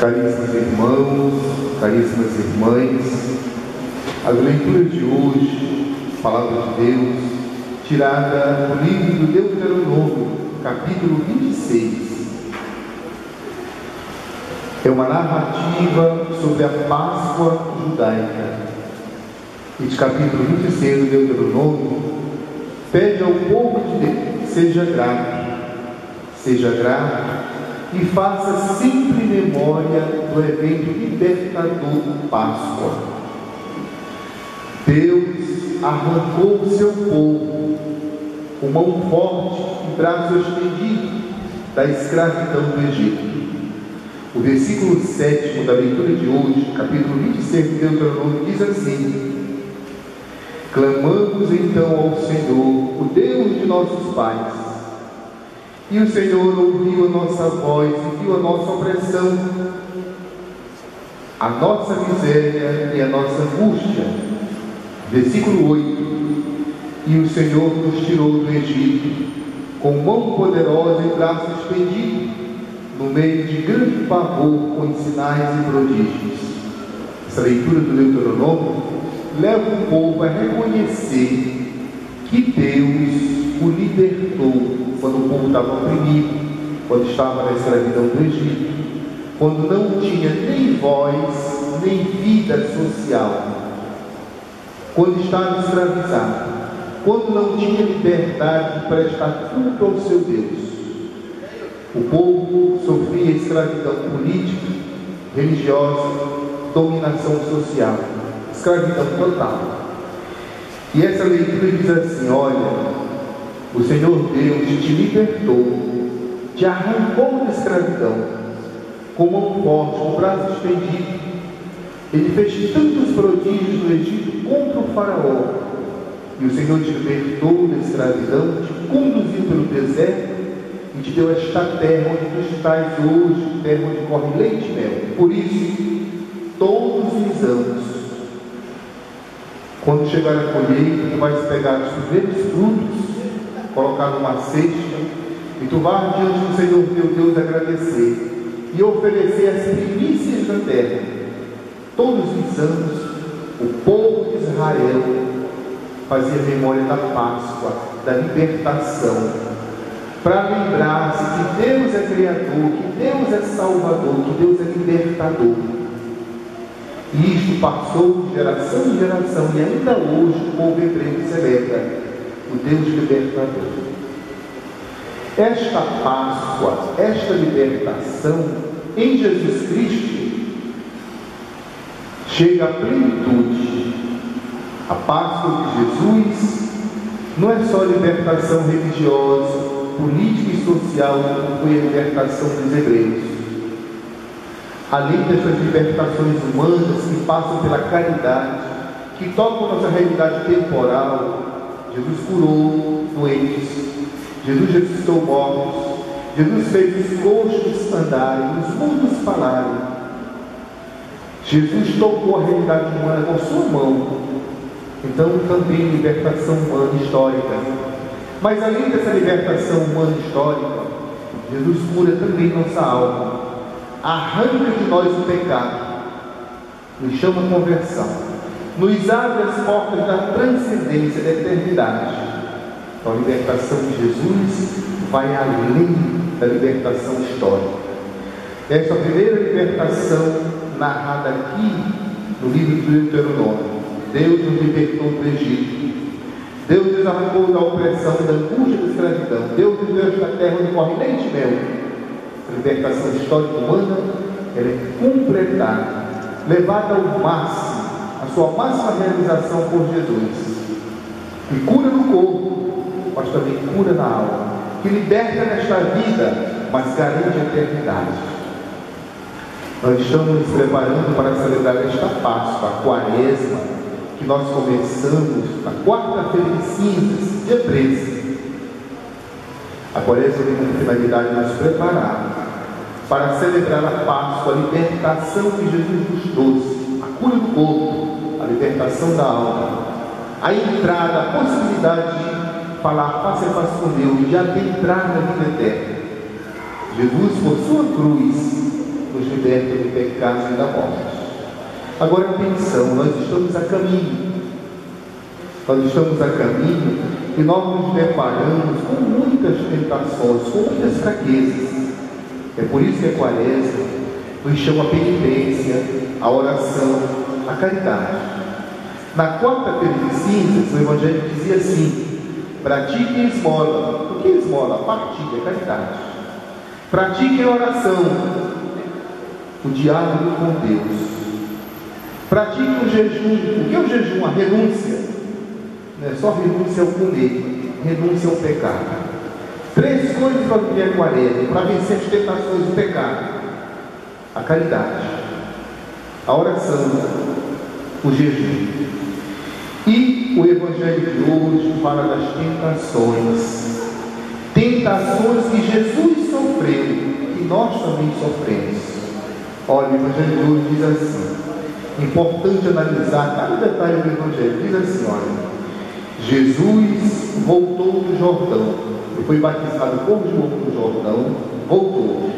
Caríssimos irmãos, caríssimas irmãs, as leituras de hoje, Palavra de Deus, tirada do livro do Deuteronômio, capítulo 26. É uma narrativa sobre a Páscoa judaica. Este capítulo 26 do Deuteronômio pede ao povo de Deus: seja grato e faça sempre memória do evento libertador Páscoa. Deus arrancou o seu povo com mão forte e braço estendido da escravidão do Egito. O versículo 7 da leitura de hoje, capítulo 26 do Deuteronômio, diz assim: clamamos então ao Senhor, o Deus de nossos pais, e o Senhor ouviu a nossa voz e viu a nossa opressão, a nossa miséria e a nossa angústia. Versículo 8: e o Senhor nos tirou do Egito com mão poderosa e braço estendido, no meio de grande pavor, com sinais e prodígios. Essa leitura do Deuteronômio leva o povo a reconhecer que Deus o libertou quando o povo estava oprimido, quando estava na escravidão do Egito, quando não tinha nem voz, nem vida social, quando estava escravizado, quando não tinha liberdade de prestar culto ao seu Deus. O povo sofria escravidão política, religiosa, dominação social, escravidão total. E essa leitura diz assim: olha, o Senhor Deus te libertou, te arrancou da escravidão, com mão forte, com o braço estendido. Ele fez tantos prodígios no Egito contra o faraó. E o Senhor te libertou da escravidão, te conduziu pelo deserto e te deu esta terra onde tu estás hoje, terra onde corre leite e mel. Por isso, todos os anos, quando chegar a colheita, tu vais pegar os primeiros frutos, colocar numa cesta, e tu vais diante do Senhor teu Deus agradecer e oferecer as primícias da terra. Todos os anos, o povo de Israel fazia memória da Páscoa, da libertação, para lembrar-se que Deus é Criador, que Deus é Salvador, que Deus é Libertador. E isto passou de geração em geração, e ainda hoje o povo hebreu celebra o Deus Libertador. Esta Páscoa, esta libertação em Jesus Cristo chega à plenitude. A Páscoa de Jesus não é só libertação religiosa, política e social, como foi a libertação dos hebreus. Além dessas libertações humanas que passam pela caridade, que tocam nossa realidade temporal, Jesus curou doentes, Jesus ressuscitou mortos, Jesus fez os coxos andarem, os mudos falarem. Jesus tocou a realidade humana com a sua mão. Então também libertação humana histórica. Mas além dessa libertação humana histórica, Jesus cura também nossa alma, arranca de nós o pecado, nos chama a conversão, nos abre as portas da transcendência, da eternidade. Então a libertação de Jesus vai além da libertação histórica. Essa primeira libertação narrada aqui no livro do Deuteronômio: Deus nos libertou do Egito, Deus nos arrancou da opressão, da angústia da escravidão, Deus nos deu esta terra onde corre leite e mel. A libertação histórica humana, ela é completada, levada ao máximo, a sua máxima realização por Jesus, que cura no corpo, mas também cura na alma, que liberta nesta vida, mas garante a eternidade. Nós estamos nos preparando para celebrar esta Páscoa, a Quaresma, que nós começamos na quarta-feira de cinzas, dia 13. A Quaresma tem como finalidade nos preparar para celebrar a Páscoa, a libertação que Jesus nos trouxe, a cura do corpo, a libertação da alma, a entrada, a possibilidade de falar face a face com Deus, de adentrar na vida eterna. Jesus, por sua cruz, nos liberta do pecado e da morte. Agora atenção, nós estamos a caminho. Nós estamos a caminho e nós nos deparamos com muitas tentações, com muitas fraquezas. É por isso que a Quaresma nos chama a penitência, a oração, a caridade. Na quarta-feira de cinzas, o Evangelho dizia assim: pratiquem a esmola. O que é esmola? A partilha, a caridade. Pratiquem a oração, o diálogo com Deus. Pratiquem o jejum. O que é o jejum? A renúncia. Não é só renúncia ao comer, renúncia ao pecado. 3 coisas para viver a Quaresma, para vencer as tentações do pecado: a caridade, a oração, o jejum. E o Evangelho de hoje fala das tentações. Tentações que Jesus sofreu, que nós também sofremos. Olha, o Evangelho de hoje diz assim, importante analisar cada detalhe do Evangelho. Diz assim, olha: Jesus voltou do Jordão. Ele foi batizado por João no Jordão, voltou.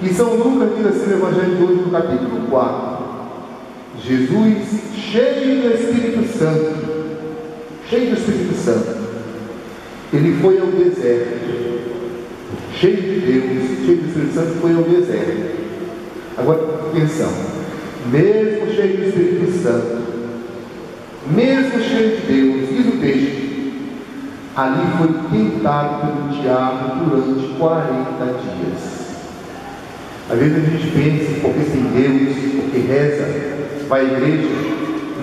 E São Lucas diz assim no Evangelho de hoje, no capítulo 4: Jesus, cheio do Espírito Santo, ele foi ao deserto, cheio de Deus, cheio do Espírito Santo, foi ao deserto. Agora, atenção, mesmo cheio do Espírito Santo, mesmo cheio de Deus, diz o texto, ali foi tentado pelo diabo durante 40 dias. Às vezes a gente pensa, porque tem Deus, porque reza, vai à igreja,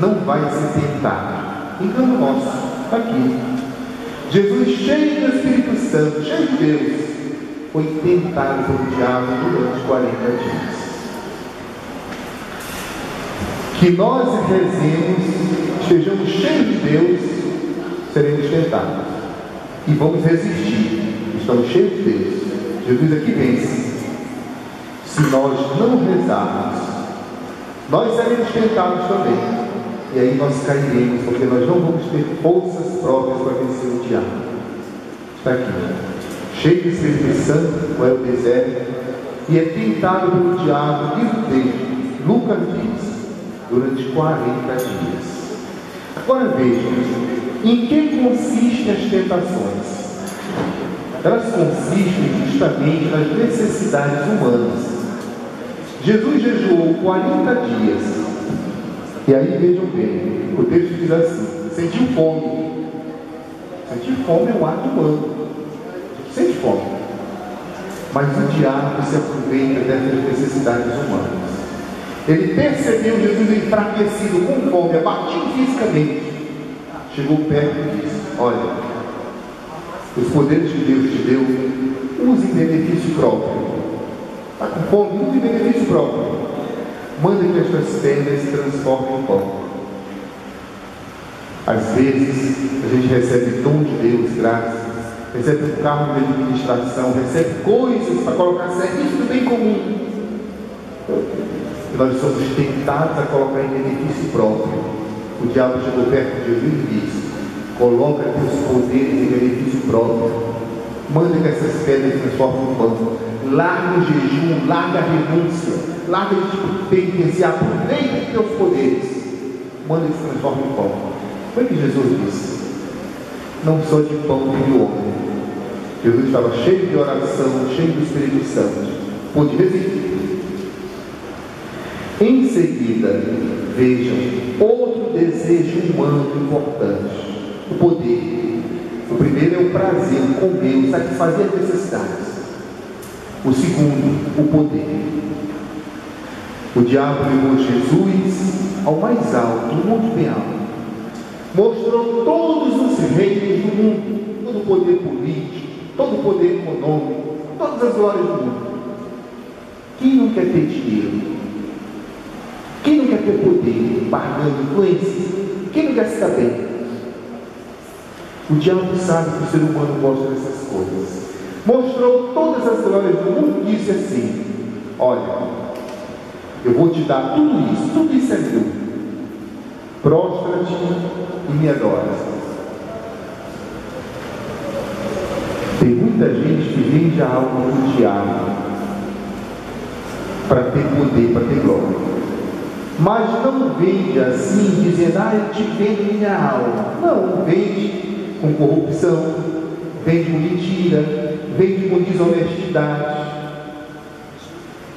não vai se tentar. Engano nosso, está aqui. Jesus, cheio do Espírito Santo, cheio de Deus, foi tentado pelo diabo durante 40 dias. Que nós rezemos, estejamos cheios de Deus, seremos tentados. E vamos resistir. Estamos cheios de Deus. Jesus aqui vence. Se nós não rezarmos, nós seremos tentados também. E aí nós cairemos, porque nós não vamos ter forças próprias para vencer o diabo. Está aqui. Cheio do Espírito Santo, vai ao deserto, e é tentado pelo diabo, diz o texto, Lucas diz, durante 40 dias. Agora vejam, em que consistem as tentações? Elas consistem justamente nas necessidades humanas. Jesus jejuou 40 dias. E aí vejam bem, o texto diz assim: sentiu fome. Sentir fome é um ato humano. Sente fome. Mas o diabo se aproveita dessas necessidades humanas. Ele percebeu Jesus enfraquecido, com fome, abatido fisicamente. Chegou perto e disse: olha, os poderes que Deus te deu, use em benefício próprio. Está com fome, use em benefício próprio. Manda que estas pedras se transformem em pão. Às vezes, a gente recebe dom de Deus, graça, recebe um carro de administração, recebe coisas para colocar serviço do bem comum. E nós somos tentados a colocar em benefício próprio. O diabo chegou perto de Jesus e disse: coloca teus poderes em benefício próprio. Manda que essas pedras se transformem em pão. Larga o jejum, larga a renúncia, larga de penitenciar, aproveita os teus poderes. Manda que se transforme em pão. Foi o que Jesus disse. Não só de pão vive o homem. Jesus estava cheio de oração, cheio do Espírito Santo. Pôde resistir. Em seguida, vejam, outro desejo humano importante: o poder. O primeiro é o prazer, o comer, o satisfazer as necessidades. O segundo, o poder. O diabo levou Jesus ao mais alto, um monte bem alto. Mostrou todos os reinos do mundo, todo o poder político, todo o poder econômico, todas as glórias do mundo. Quem não quer ter dinheiro? Quem não quer ter poder, barganha, influência? Quem não quer se dar bem? O diabo sabe que o ser humano gosta dessas coisas. Mostrou todas as glórias do mundo e disse assim: olha, eu vou te dar tudo isso é meu. Prostra-te e me adora. Tem muita gente que vende a alma do diabo. para ter poder, para ter glória. Mas não vende assim, dizendo, eu te vendo minha alma. Não, vende com corrupção, vende com mentira, vende com desonestidade,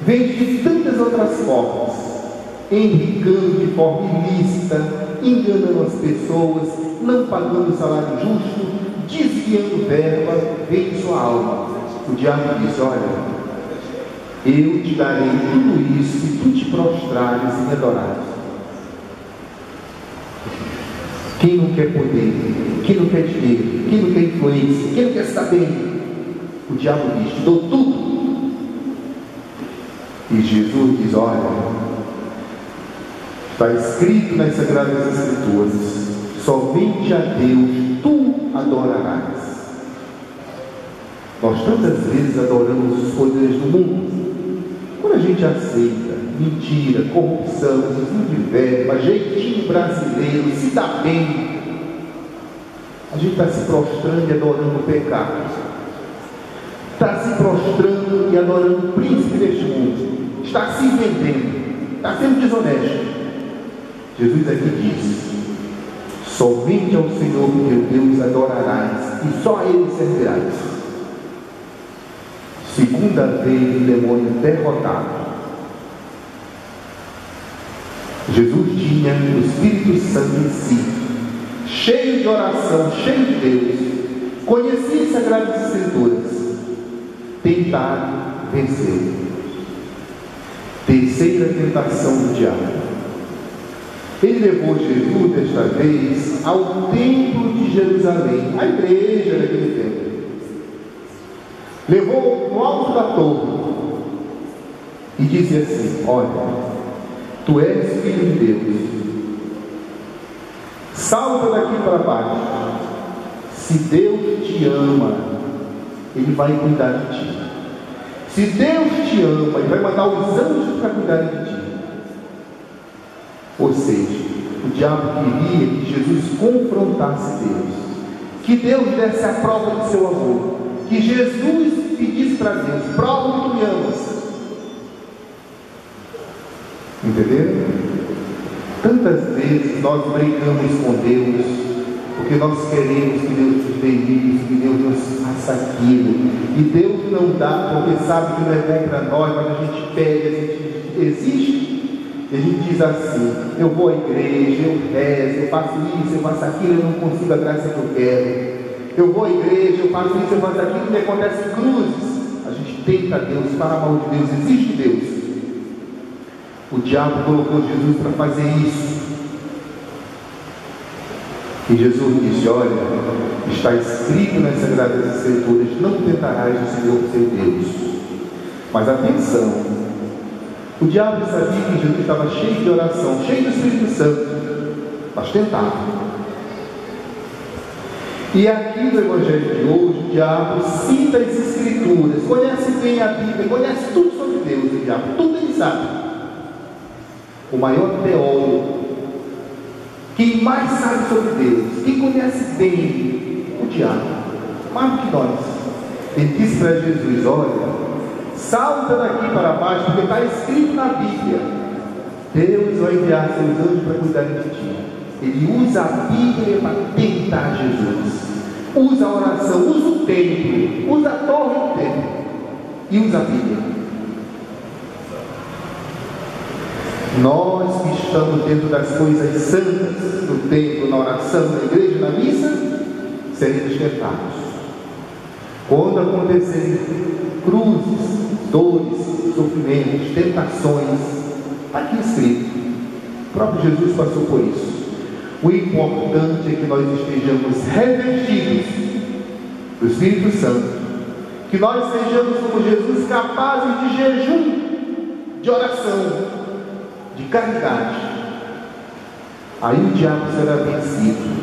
vende de tantas outras formas, enricando de forma ilícita, enganando as pessoas, não pagando salário justo, desviando verba, vende sua alma. O diabo diz, olha, eu te darei tudo isso se tu te prostrares e me adorares. Quem não quer poder? Quem não quer dinheiro? Quem não quer influência? Quem não quer estar bem? O diabo diz, te dou tudo. E Jesus diz, olha, está escrito nas Sagradas Escrituras, somente a Deus tu adorarás. Nós tantas vezes adoramos os poderes do mundo. Quando a gente aceita mentira, corrupção, desvio de verba, jeitinho brasileiro, se dá bem, a gente está se prostrando e adorando o pecado. Está se prostrando e adorando o príncipe deste mundo. Está se vendendo. Está sendo desonesto. Jesus aqui diz, somente ao Senhor teu Deus adorarás e só a Ele servirás. Segunda vez o demônio derrotado. Jesus tinha o Espírito Santo em si, cheio de oração, cheio de Deus, conhecia as Sagradas Escrituras, tentado, venceu. Terceira tentação do diabo. Ele levou Jesus desta vez ao templo de Jerusalém, a igreja daquele templo. Levou no alto da torre e dizia assim, olha, tu és filho de Deus, salta daqui para baixo. Se Deus te ama, Ele vai cuidar de ti. Se Deus te ama, Ele vai mandar os anjos para cuidar de ti. Ou seja, o diabo queria que Jesus confrontasse Deus, que Deus desse a prova de seu amor, que Jesus pedisse para Deus, prova que tu me amas. Entenderam? Tantas vezes nós brigamos com Deus, porque nós queremos que Deus nos dê isso, que Deus nos faça aquilo, e Deus não dá, porque sabe que não é bom para nós, mas a gente pede, a gente existe. E a gente diz assim, eu vou à igreja, eu rezo, eu faço isso, eu faço aquilo, eu não consigo a graça que eu quero. Eu vou à igreja, eu faço isso, eu faço aquilo, me acontece cruzes. A gente tenta Deus, para a mão de Deus, existe Deus. O diabo colocou Jesus para fazer isso. E Jesus disse, olha, está escrito nas Sagradas Escrituras, não tentarás o Senhor teu Deus. Mas atenção, o diabo sabia que Jesus estava cheio de oração, cheio do Espírito Santo, mas tentava. E aqui no Evangelho de hoje, o diabo cita as Escrituras, conhece bem a Bíblia, conhece tudo sobre Deus, o diabo, tudo ele sabe. O maior teólogo, quem mais sabe sobre Deus, quem conhece bem o diabo, mais do que nós. Ele disse para Jesus, olha, salta daqui para baixo, porque está escrito na Bíblia, Deus vai enviar seus anjos para cuidar de ti. Ele usa a Bíblia para tentar Jesus, usa a oração, usa o templo, usa a torre do templo e usa a Bíblia. Nós que estamos dentro das coisas santas, no templo, na oração, na igreja, na missa, seremos tentados. Quando acontecerem cruzes, dores, sofrimentos, tentações, está aqui escrito. O próprio Jesus passou por isso. O importante é que nós estejamos revestidos do Espírito Santo, que nós sejamos como Jesus, capazes de jejum, de oração, de caridade. Aí o diabo será vencido.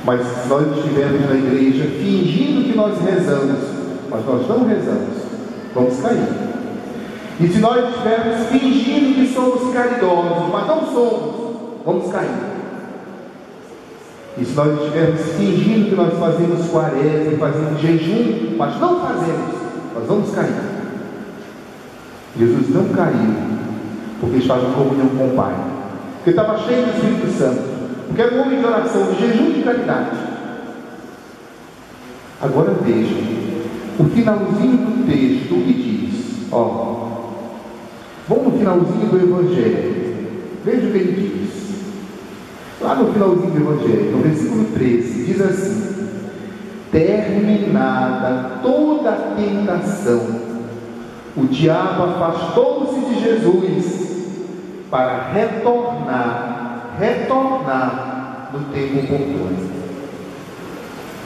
Mas se nós estivermos na igreja fingindo que nós rezamos, mas nós não rezamos, vamos cair. E se nós estivermos fingindo que somos caridosos, mas não somos, vamos cair. E se nós estivermos fingindo que nós fazemos quaresma, fazemos jejum, mas não fazemos, nós vamos cair. Jesus não caiu porque estava em comunhão com o Pai, porque estava cheio do Espírito Santo, porque era um homem de oração, de jejum e de caridade. Agora veja o finalzinho do texto, o que diz. Vamos no finalzinho do Evangelho, veja o que ele diz. Lá no finalzinho do Evangelho, no versículo 13, diz assim: terminada toda a tentação, o diabo afastou-se de Jesus para retornar no tempo oportuno.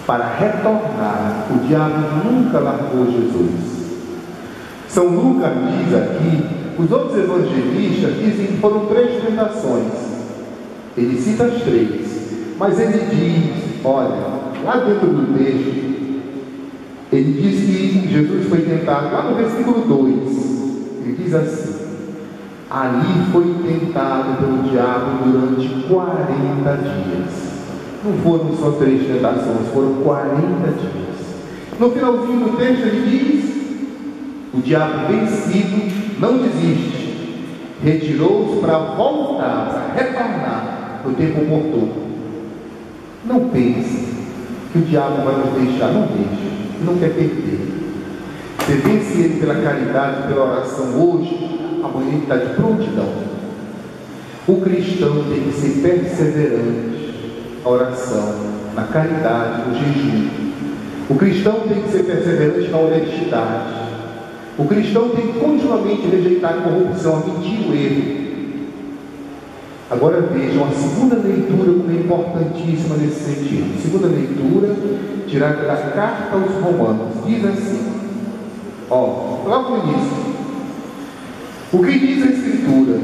Para retornar, o diabo nunca largou Jesus. São Lucas diz aqui, os outros evangelistas dizem que foram 3 tentações. Ele cita as 3, mas ele diz, olha, lá dentro do texto, ele diz que Jesus foi tentado, lá no versículo 2, ele diz assim: ali foi tentado pelo diabo durante 40 dias. Não foram só 3 tentações, foram 40 dias. No finalzinho do texto ele diz: o diabo vencido não desiste, retirou-se para voltar, para retornar no tempo oportuno. Não pense que o diabo vai nos deixar, não deixa, não quer perder. Você vence ele pela caridade, pela oração hoje, amanhã ele está de prontidão. O cristão tem que ser perseverante na oração, na caridade, no jejum. O cristão tem que ser perseverante na honestidade. O cristão tem que continuamente rejeitar a corrupção, a mentira, o erro. Agora vejam a segunda leitura, como é importantíssima nesse sentido. Segunda leitura, tirada da carta aos Romanos, diz assim, logo no início: o que diz a Escritura?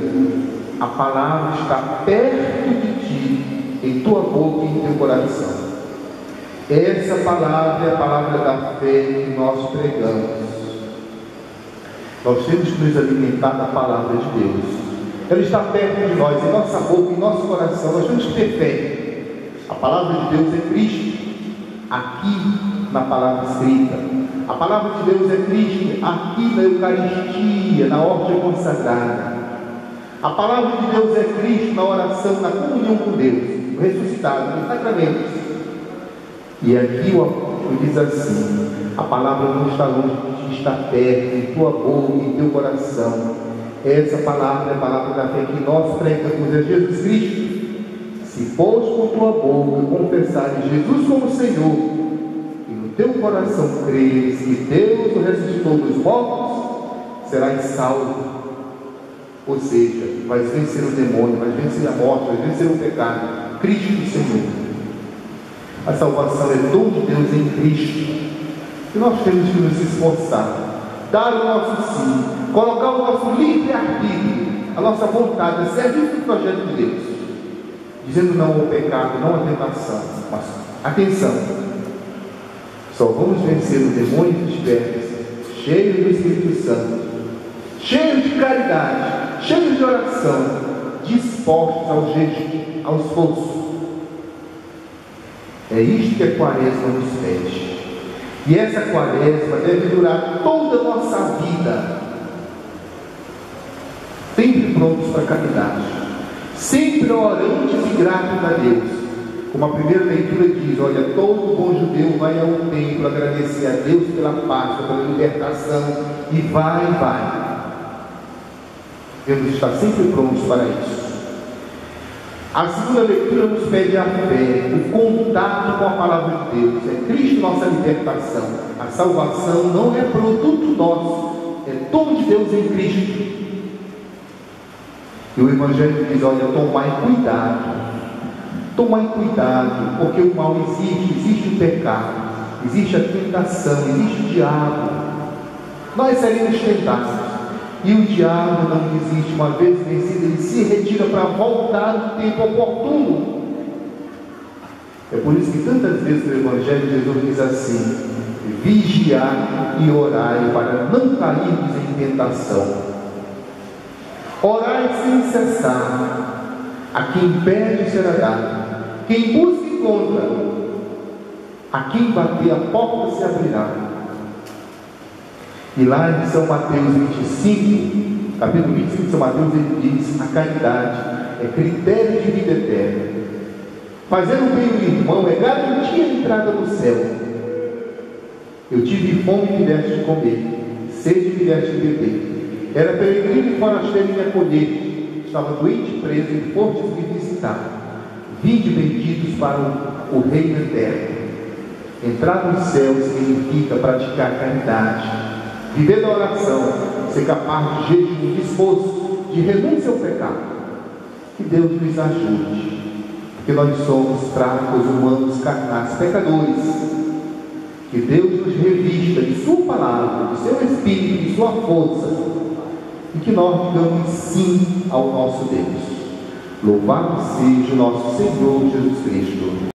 A palavra está perto de ti, em tua boca e em teu coração. Essa palavra é a palavra da fé que nós pregamos. Nós temos que nos alimentar da palavra de Deus. Ela está perto de nós, em nossa boca, em nosso coração. Nós temos que ter fé. A palavra de Deus é Cristo, aqui na palavra escrita. A palavra de Deus é Cristo, aqui na Eucaristia, na hóstia consagrada. A palavra de Deus é Cristo na oração, na comunhão com Deus, ressuscitado, nos sacramentos. E aqui diz assim: a palavra não está longe de ti, está perto, em tua boca, em teu coração. Essa palavra é a palavra da fé que nós pregamos, é Jesus Cristo. Se fores com tua boca confessares Jesus como Senhor, e no teu coração creres que Deus o ressuscitou dos mortos, serás salvo. Ou seja, vais vencer o demônio, vais vencer a morte, vais vencer o pecado. Cristo Senhor. A salvação é dom de Deus em Cristo. E nós temos que nos esforçar, dar o nosso sim, colocar o nosso livre-arbítrio, a nossa vontade, a serviço do projeto de Deus, dizendo não ao pecado, não à tentação. Mas, atenção, só vamos vencer o demônio dos pés, cheios do Espírito Santo, cheios de caridade, cheios de oração, dispostos ao jejum, ao esforço. É isto que a quaresma nos pede. E essa quaresma deve durar toda a nossa vida, sempre prontos para a caridade, sempre orantes e gratos a Deus. Como a primeira leitura diz: olha, todo bom judeu vai ao templo agradecer a Deus pela Páscoa, pela libertação, e vai. Devemos estar sempre prontos para isso. A segunda leitura nos pede a fé, o contato com a palavra de Deus. É Cristo nossa libertação. A salvação não é produto nosso, é dom de Deus em Cristo. E o Evangelho diz: olha, tomai cuidado, porque o mal existe o pecado, existe a tentação, existe o diabo. Nós seremos tentados. E o diabo não desiste. Uma vez vencido, ele se retira para voltar no tempo oportuno. É por isso que tantas vezes no Evangelho Jesus diz assim: vigiai e orai para não cairmos em tentação. Orai sem cessar. A quem pede será dado, quem busca encontra, a quem bater a porta se abrirá. E lá em São Mateus 25, capítulo 25 de São Mateus, ele diz: a caridade é critério de vida eterna. Fazer o bem ao irmão é garantir a entrada no céu. Eu tive fome e me deste de comer, sede e me deste de beber. Era peregrino e forasteiro e me acolher. Estava doente e preso e fostes me visitar. Vinde benditos para o reino eterno. Entrar no céu significa praticar caridade, viver da oração, ser capaz de jejum, de esforço, de renúncia ao pecado. Que Deus nos ajude, porque nós somos fracos, humanos, carnais, pecadores. Que Deus nos revista de sua palavra, de seu Espírito, de sua força, e que nós digamos sim ao nosso Deus. Louvado seja o nosso Senhor Jesus Cristo.